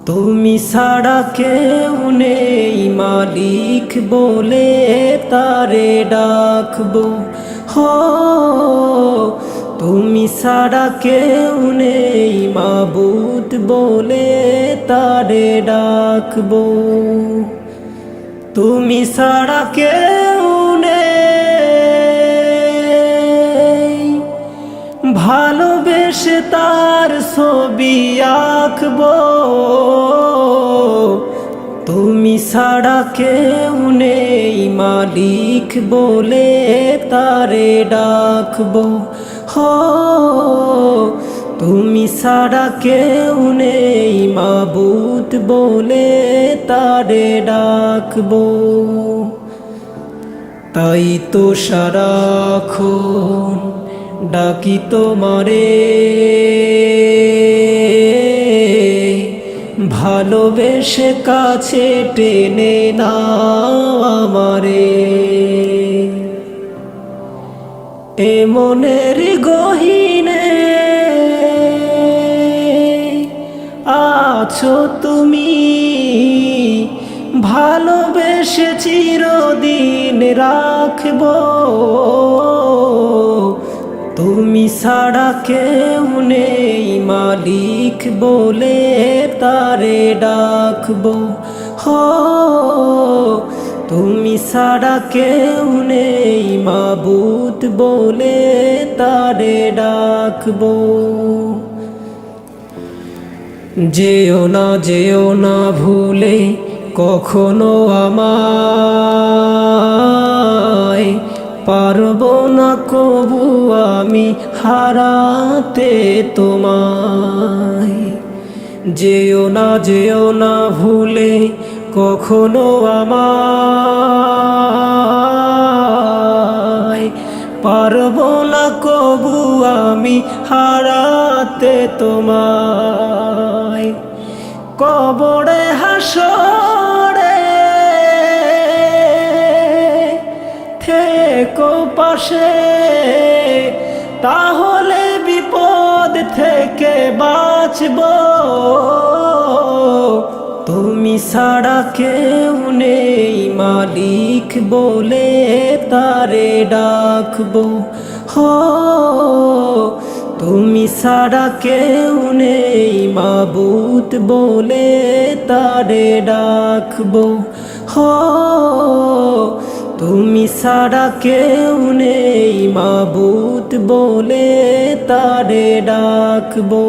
তুমি ছাড়া কেউ নেই মালিক বলে তারে ডাকবো। হো তুমি ছাড়া কেউ নেই মাবুদ বলে তারে ডাকবো। তুমি ছাড়া কেউ নেই ভালোবেসে তার ছবি আঁকবো। তুমি ছাড়া কেউ নেই মালিক বলে তারে ডাকবো। হো তুমি ছাড়া কেউ নেই মাবুদ বলে তারে ডাকবো। তাই তো সারাক্ষণ ডাকি তোমারে, ভালোবেসে কাছে টেনে নাও আমারে। এ মনের গহীনে আছো তুমি, ভালোবেসে চিরদিন রাখবো। তুমি ছাড়া কেউ নেই মালিক বলে তারে ডাকবো। হো তুমি ছাড়া কেউ নেই মাবুদ বলে তারে ডাকবো। যেও না ভুলে কখনো আমায়, পারবো না কবু আমি হারাতে তোমায়। যেও না ভুলে কখনো আমায়, পারবো না কবু আমি হারাতে তোমায়। কবরে হাসরে থেকো পাশে, তাহলে বিপদ থেকে বাঁচবো। তুমি ছাড়া কেউ নেই মালিক বলে তারে ডাকবো। হো তুমি ছাড়া কেউ নেই মাবুদ বলে তারে ডাকবো। হো তুমি ছাড়া কেউ নেই মাবুদ বলে তারে ডাকবো।